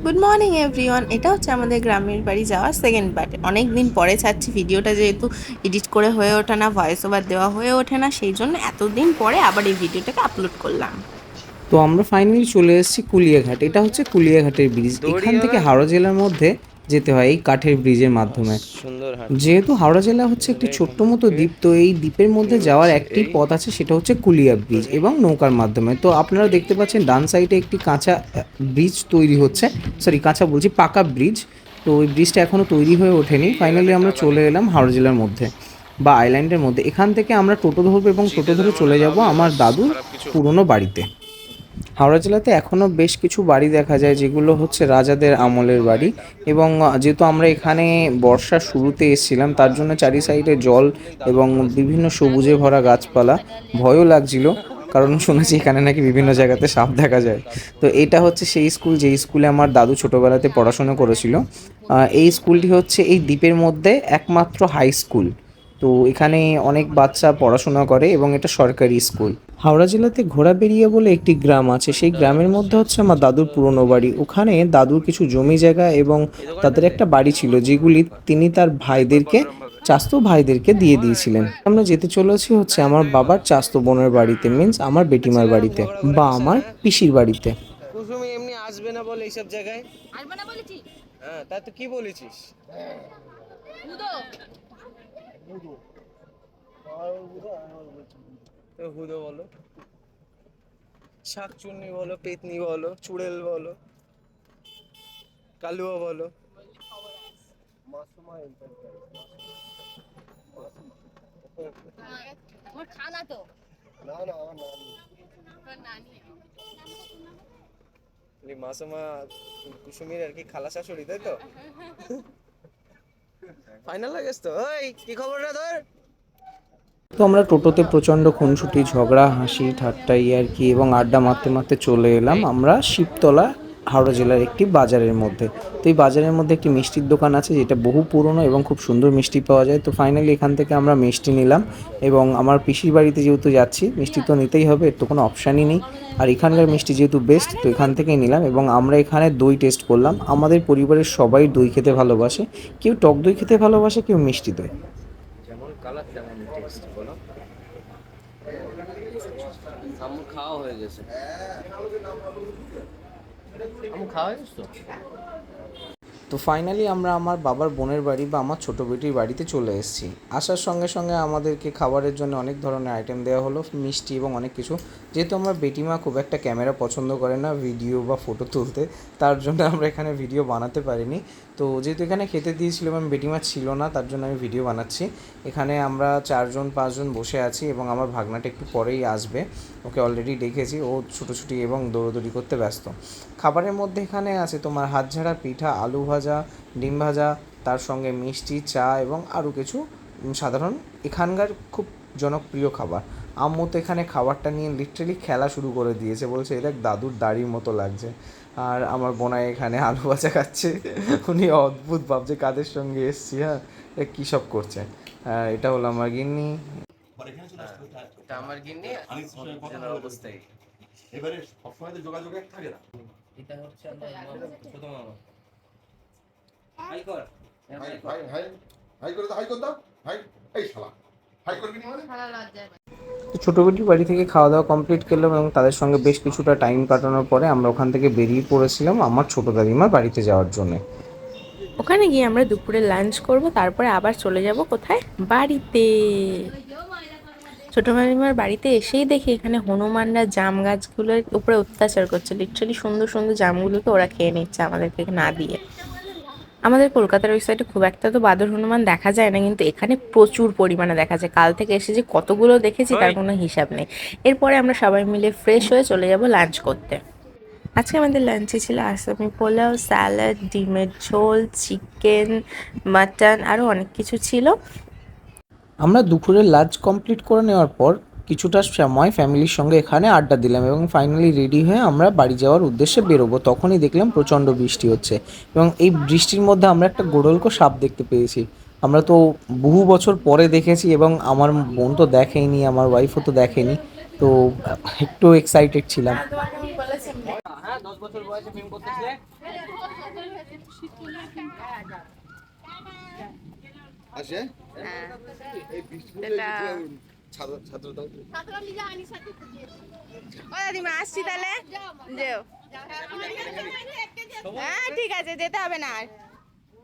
Good morning everyone. এটা হচ্ছে আমাদের গ্রামের বাড়ি যাওয়ার সেকেন্ড পার্ট। অনেক দিন পরে ছাড়ছি ভিডিওটা, যেহেতু এডিট করে হয়ে ওঠে না, ভয়েস ওভার দেওয়া হয়ে ওঠে না, সেই জন্য এতদিন পরে আবার এই ভিডিওটাকে আপলোড করলাম। তো আমরা ফাইনালি চলে এসেছি কুলিয়াঘাট। এটা হচ্ছে কুলিয়াঘাটের ব্রিজ। দৌড়ি এখান থেকে হবে। হাওড়া জেলার মধ্যে যেতে হয় এই কাঠের ব্রিজের মাধ্যমে। সুন্দর হাট। যেহেতু হাওড়া জেলা হচ্ছে একটি তাহলে এখান ছোট্ট মতো থেকে দ্বীপ, তো এই দ্বীপের মধ্যে শুরু যাওয়ার হচ্ছে একটি এই পথ আছে, সেটা হচ্ছে কুলিয়া ব্রিজ করে এবং নৌকার মাধ্যমে। তো আপনারা দেখতে পাচ্ছেন ডান সাইডে একটি কাঁচা ব্রিজ তৈরি হচ্ছে, সরি কাঁচা বলছি, পাকা ব্রিজ। তো ওই ব্রিজটা এখনও তৈরি হয়ে ওঠেনি। ফাইনালি আমরা চলে এলাম হাওড়া জেলার মধ্যে বা আইল্যান্ডের মধ্যে। এখান থেকে আমরা টোটো ধরবো এবং টোটো শীতে ধরে যার মানে চলে যাব লাভই আমার লস, দাদুর খারাপ কিছু হবে না। পুরনো বাড়িতে। হাওড়া জেলাতে এখনও বেশ কিছু বাড়ি দেখা যায়, যেগুলো হচ্ছে রাজাদের আমলের বাড়ি। এবং যেহেতু আমরা এখানে বর্ষার শুরুতে এসেছিলাম, তার জন্য চারি সাইডে জল এবং বিভিন্ন সবুজে ভরা গাছপালা। ভয়ও লাগছিল, কারণ শুনেছি এখানে নাকি বিভিন্ন জায়গাতে সাপ দেখা যায়। তো এটা হচ্ছে সেই স্কুল, যেই স্কুলে আমার দাদু ছোটোবেলাতে পড়াশোনা করেছিল। এই স্কুলটি হচ্ছে এই দ্বীপের মধ্যে একমাত্র হাই স্কুল। তো এখানে অনেক বাচ্চা পড়াশোনা করে এবং এটা সরকারি স্কুল। হাওড়া জেলাতে ঘোড়াবেড়িয়া বলে একটি গ্রাম আছে, সেই গ্রামের মধ্যে হচ্ছে আমার দাদুর পুরনো বাড়ি। ওখানে দাদুর কিছু জমি জায়গা এবং এই তাদের দোকানটাতে একটা বাড়ি ছিল, যেগুলি তিনি তার ভাইদেরকে, গরম পাবে। চাস্তো ভাইদেরকে দিয়ে দিয়েছিলেন। আমরা যেতে চলেছি হচ্ছে আমার বাবার চাস্তো বোনের বাড়িতে, মিন্স আমার বেটিমার ছেলেরা বাড়িতে ঝগড়া করে বা কিসের, আমার হ্যাঁ? পিসির বাড়িতে। কুসুমি এমনি আসবে না বলে এইসব জায়গায়। আসবে না বলেছি? হ্যাঁ, তা তো কি বলেছিস? তো হুদো বলো, শাকচুন্নি বলো, পেতনি বলো, চুড়েল বলো, কালুয়া বলো। আমার খানা তো মাসুমা কুসুমির আর কি খালা শাশুড়ি, তাই তো? ফাইনাল লাগেস তো। ওই কি খবর রে তোর? তো আমরা টোটোতে প্রচণ্ড খুনসুটি, ঝগড়া, হাসি ঠাট্টা আর কি এবং আড্ডা মারতে মারতে চলে এলাম আমরা শিবতলা, হাওড়া জেলার একটি বাজারের মধ্যে। তো এই বাজারের মধ্যে একটি মিষ্টির দোকান আছে, যেটা বহু পুরনো এবং খুব সুন্দর মিষ্টি পাওয়া যায়। তো ফাইনালি এখান থেকে আমরা মিষ্টি নিলাম এবং আমার পিসির বাড়িতে যেহেতু যাচ্ছি, মিষ্টি তো নিতেই হবে, এর তো কোনো অপশানই নেই। আর এখানকার মিষ্টি যেহেতু বেস্ট, তো এখান থেকেই নিলাম এবং আমরা এখানে দই টেস্ট করলাম। আমাদের পরিবারের সবাই দই খেতে ভালোবাসে, কেউ টক দই খেতে ভালোবাসে, কেউ মিষ্টি দই। যেমন কালার তেমন টেস্ট বলো। আমার খাওয়া হয়ে গেছে। আমার খাওয়া হয়ে গেছে তো। তো ফাইনালি আমরা আমার বাবার বোনের বাড়ি বা আমার ছোটো বেটির বাড়িতে চলে এসেছি। আসার সঙ্গে সঙ্গে আমাদেরকে খাবারের জন্য অনেক ধরনের আইটেম দেওয়া হলো, মিষ্টি এবং অনেক কিছু। যেহেতু আমার বেটিমা খুব একটা ক্যামেরা পছন্দ করে না, ভিডিও বা ফটো তুলতে, তার জন্য আমরা এখানে ভিডিও বানাতে পারিনি। তো যেহেতু এখানে খেতে দিয়েছিল এবং বেটিমা ছিল না, তার জন্য আমি ভিডিও বানাচ্ছি। এখানে আমরা 4-5জন বসে আছি এবং আমার ভাগনাটা একটু পরেই আসবে, ওকে অলরেডি ডেকেছি। ও ছুটোছুটি এবং দৌড়দৌড়ি করতে ব্যস্ত। খাবারের মধ্যে এখানে আছে তোমার হাতঝাড়া পিঠা, আলু ভাজা, ডিম ভাজা, তার সঙ্গে মিষ্টি, চা এবং আরও কিছু সাধারণ এখানকার খুব জনপ্রিয় খাবার। আম্মু তো এখানে খাবারটা নিয়ে লিটারেলি খেলা শুরু করে দিয়েছে, বলছে এটা দাদুর দাড়ির মতো লাগছে। আর আমার বোনাই এখানে আলু ভাজা খাচ্ছে, উনি অদ্ভুত ভাবছে কাদের সঙ্গে এসছি, হ্যাঁ কী সব করছে। এটা হলো আমার গিন্নি। এটা আমার গিন্নি অবস্থায়। এবারে সবসময় তো যোগাযোগে থাকে না। এটা হচ্ছে আমার ছোট মামা। হাই কর। হাই হাই হাই হাই করে দাও, হাই করে দাও, হাই। এই শালা হাই করবি না মানে? তো ছোটো বেটির বাড়ি থেকে খাওয়া দাওয়া কমপ্লিট করলাম এবং তাদের সঙ্গে বেশ কিছুটা টাইম কাটানোর পরে আমরা ওখান থেকে বেরিয়ে পড়েছিলাম আমার ছোটো দাদিমার বাড়িতে যাওয়ার জন্যে। ওখানে গিয়ে আমরা দুপুরে লাঞ্চ করব, তারপরে আবার চলে যাব কোথায়, বাড়িতে। ছোটো মামিমার বাড়িতে এসেই দেখি এখানে হনুমানরা জাম গাছগুলোর উপরে অত্যাচার করছে। লিটারালি সুন্দর সুন্দর জামগুলোকে ওরা খেয়ে নিচ্ছে আমাদেরকে না দিয়ে। আমাদের কলকাতার ওই সাইডে খুব একটা তো বাদর হনুমান দেখা যায় না, কিন্তু এখানে প্রচুর পরিমাণে দেখা যায়। কাল থেকে এসে যে কতগুলো দেখেছি তার কোনো হিসাব নেই। এরপরে আমরা সবাই মিলে ফ্রেশ হয়ে চলে যাব লাঞ্চ করতে। আজকে আমাদের লাঞ্চে ছিল আসামি পোলাও, স্যালাড, ডিমের ঝোল, চিকেন, মাটন, আরও অনেক কিছু ছিল। আমরা দুপুরের লাঞ্চ কমপ্লিট করে নেওয়ার পর কিছুটা সময় ফ্যামিলির সঙ্গে এখানে আড্ডা দিলাম এবং ফাইনালি রেডি হয়ে আমরা বাড়ি যাওয়ার উদ্দেশ্যে বেরোবো। তখনই দেখলাম প্রচণ্ড বৃষ্টি হচ্ছে এবং এই বৃষ্টির মধ্যে আমরা একটা গোডলকো সাপ দেখতে পেয়েছি। আমরা তো বহু বছর পরে দেখেছি এবং আমার বোন তো দেখেনি, আমার ওয়াইফও তো দেখেনি। তো একটু এক্সাইটেড ছিলাম। হ্যাঁ 10 বছর বয়সে প্রেম করতেছিলে। আসে হ্যাঁ এই বৃষ্টি এটা ছাত্র দাও ও দাদিমা আসছি তাহলে যেও। হ্যাঁ ঠিক আছে, যেতে হবে না আর।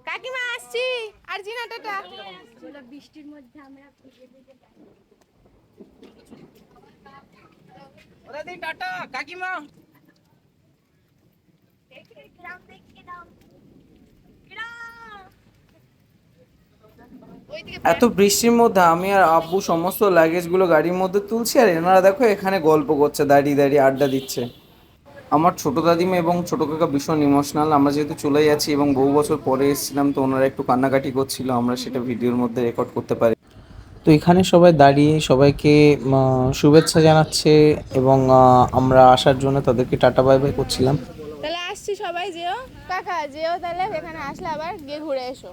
কাকিমা আসছি আর জিনা টাটা। বৃষ্টির মধ্যে আমরা ও দাদি টাটা কাকিমা। গ্রাম দেখে দাও গ্রাম। এত বৃষ্টির মধ্যে আমি আর আব্বু সমস্ত লাগেজগুলো গাড়ির মধ্যে তুলছি, আর এনারা দেখো এখানে গল্প করছে, দাঁড়িয়ে দাঁড়িয়ে আড্ডা দিচ্ছে। আমার ছোট দাদিমা এবং ছোট কাকা ভীষণ ইমোশনাল। আমরা যেহেতু চলে যাচ্ছি এবং বহু বছর পরে এসেছিলাম, তো ওনারা একটু কান্নাকাটি করছিল, আমরা সেটা ভিডিওর মধ্যে রেকর্ড করতে পারি। তো এখানে সবাই দাঁড়িয়ে সবাইকে শুভেচ্ছা জানাচ্ছে এবং আমরা আসার জন্য তাদেরকে টাটা বাই বাই করছিলাম। তাহলে আসছি সবাই, যেও কাকা যেও, তাহলে এখানে আসলে আবার গিয়ে ঘুরে এসো।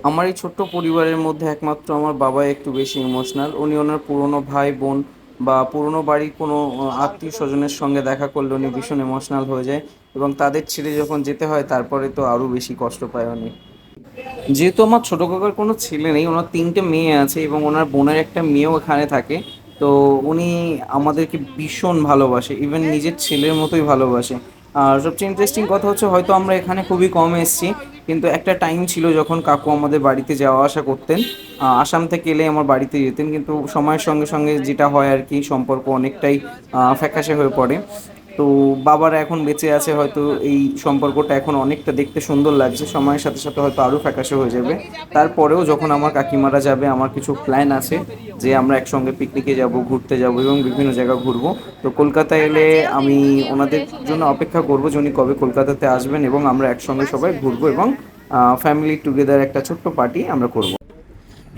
আমার এই ছোট্ট পরিবারের মধ্যে একমাত্র আমার বাবা একটু বেশি ইমোশনাল। উনি ওনার পুরনো ভাই বোন বা পুরনো বাড়ির কোনো আত্মীয় স্বজনের সঙ্গে দেখা করলে উনি ভীষণ ইমোশনাল হয়ে যায়, এবং তাদের ছেড়ে যখন যেতে হয় তারপরে তো আরও বেশি কষ্ট পায় উনি। যেহেতু আমার ছোটো কাকার কোনো ছেলে নেই, ওনার 3টে মেয়ে আছে এবং ওনার বোনের একটা মেয়েও এখানে থাকে, তো উনি আমাদেরকে ভীষণ ভালোবাসে, ইভেন নিজের ছেলের মতোই ভালোবাসে। আর সবচেয়ে ইন্টারেস্টিং কথা হচ্ছে, হয়তো আমরা এখানে খুবই কম এসেছি, কিন্তু একটা টাইম ছিল যখন কাকু আমাদের বাড়িতে যাওয়া আসা করতেন। আসাম থেকে এলে আমার বাড়িতে যেতেন, কিন্তু সময়ের সঙ্গে সঙ্গে যেটা হয় আর কি, সম্পর্ক অনেকটাই ফ্যাকাশে হয়ে পড়ে। তো বাবারা এখন বেঁচে আছে, হয়তো এই সম্পর্কটা এখন অনেকটা দেখতে সুন্দর লাগছে, সময়ের সাথে সাথে হয়তো আরও ফ্যাকাশে হয়ে যাবে। তারপরেও যখন আমার কাকিমারা যাবে, আমার কিছু প্ল্যান আছে যে আমরা একসঙ্গে পিকনিকে যাব, ঘুরতে যাব এবং বিভিন্ন জায়গা ঘুরবো। তো কলকাতায় এলে আমি ওনাদের জন্য অপেক্ষা করবো যে উনি কবে কলকাতাতে আসবেন এবং আমরা একসঙ্গে সবাই ঘুরবো এবং ফ্যামিলি টুগেদার একটা ছোট্ট পার্টি আমরা করব।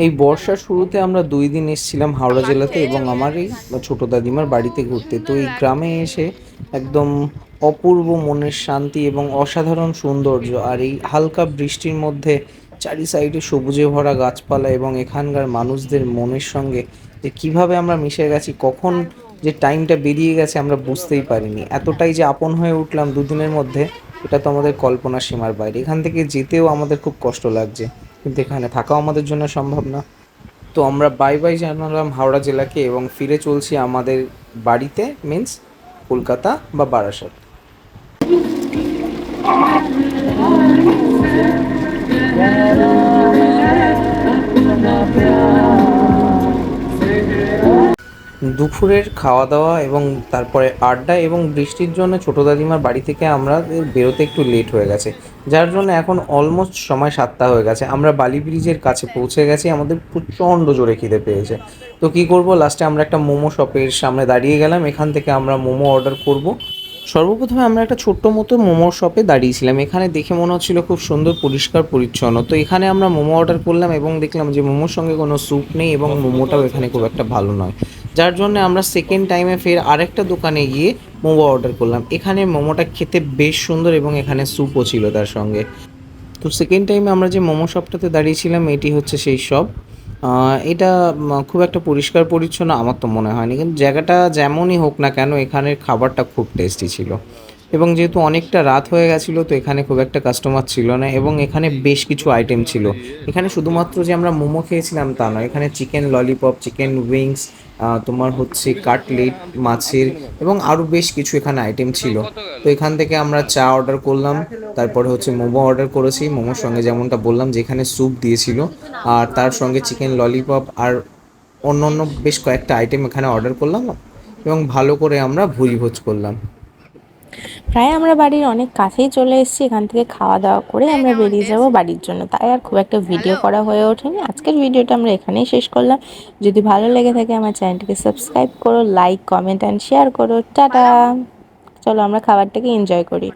এই বর্ষার শুরুতে আমরা 2 দিন এসেছিলাম হাওড়া জেলাতে এবং আমার এই ছোটো দাদিমার বাড়িতে ঘুরতে। তো এই গ্রামে এসে একদম অপূর্ব মনের শান্তি এবং অসাধারণ সৌন্দর্য, আর এই হালকা বৃষ্টির মধ্যে চারি সাইডে সবুজে ভরা গাছপালা এবং এখানকার মানুষদের মনের সঙ্গে যে কিভাবে আমরা মিশে গেছি, কখন যে টাইমটা বেরিয়ে গেছে আমরা বুঝতেই পারিনি। এতটাই যে আপন হয়ে উঠলাম 2 দিনের মধ্যে, এটা তো আমাদের কল্পনার সীমার বাইরে। এখান থেকে যেতেও আমাদের খুব কষ্ট লাগছে, কিন্তু এখানে থাকাও আমাদের জন্য সম্ভব না। তো আমরা বাই বাই জানালাম হাওড়া জেলাকে এবং ফিরে চলছি আমাদের বাড়িতে, মিন্স কলকাতা বা বারাসাত। দুপুরের খাওয়া দাওয়া এবং তারপরে আড্ডা এবং বৃষ্টির জন্য ছোটো দাদিমার বাড়ি থেকে আমরা বেরোতে একটু লেট হয়ে গেছে, যার জন্য এখন অলমোস্ট সময় 7টা হয়ে গেছে। আমরা বালি ব্রিজের কাছে পৌঁছে গেছি, আমাদের প্রচণ্ড জোরে খিদে পেয়েছে। তো কী করব, লাস্টে আমরা একটা মোমো শপের সামনে দাঁড়িয়ে গেলাম, এখান থেকে আমরা মোমো অর্ডার করব। সর্বপ্রথমে আমরা একটা ছোট্ট মতো মোমোর শপে দাঁড়িয়েছিলাম, এখানে দেখে মনে হচ্ছিল খুব সুন্দর পরিষ্কার পরিচ্ছন্ন। তো এখানে আমরা মোমো অর্ডার করলাম এবং দেখলাম যে মোমোর সঙ্গে কোনো স্যুপ নেই এবং মোমোটাও এখানে খুব একটা ভালো নয়, যার জন্য আমরা সেকেন্ড টাইমে ফের আরেকটা দোকানে গিয়ে মোমো অর্ডার করলাম। এখানে মোমোটা খেতে বেশ সুন্দর এবং এখানে স্যুপও ছিল তার সঙ্গে। তো সেকেন্ড টাইমে আমরা যে মোমো শপটাতে দাঁড়িয়েছিলাম এটি হচ্ছে সেই শপ। এটা খুব একটা পরিষ্কার পরিচ্ছন্ন আমার তো মনে হয়নি, কিন্তু জায়গাটা যেমনই হোক না কেন এখানের খাবারটা খুব টেস্টি ছিল। এবং যেহেতু অনেকটা রাত হয়ে গেছিলো, তো এখানে খুব একটা কাস্টমার ছিল না এবং এখানে বেশ কিছু আইটেম ছিল। এখানে শুধুমাত্র যে আমরা মোমো খেয়েছিলাম তা নয়, এখানে চিকেন ললিপপ, চিকেন উইংস, তোমার হচ্ছে কাটলেট মাছের এবং আরও বেশ কিছু এখানে আইটেম ছিল। তো এখান থেকে আমরা চা অর্ডার করলাম, তারপরে হচ্ছে মোমো অর্ডার করেছি। মোমোর সঙ্গে যেমনটা বললাম যে এখানে স্যুপ দিয়েছিল, আর তার সঙ্গে চিকেন ললিপপ আর অন্য অন্য বেশ কয়েকটা আইটেম এখানে অর্ডার করলাম এবং ভালো করে আমরা ভুরিভোজ করলাম। প্রায় আমরা বাড়ির অনেক কাছেই চলে এসেছি, এখান থেকে খাওয়া দাওয়া করে আমরা বেরিয়ে যাব বাড়ির জন্য। তাই আর খুব একটা ভিডিও করা হয়ে ওঠেনি। আজকের ভিডিওটা আমরা এখানেই শেষ করলাম। যদি ভালো লেগে থাকে আমার চ্যানেলটিকে সাবস্ক্রাইব করো, লাইক কমেন্ট অ্যান্ড শেয়ার করো। টাটা। চলো আমরা খাবারটাকে এনজয় করি।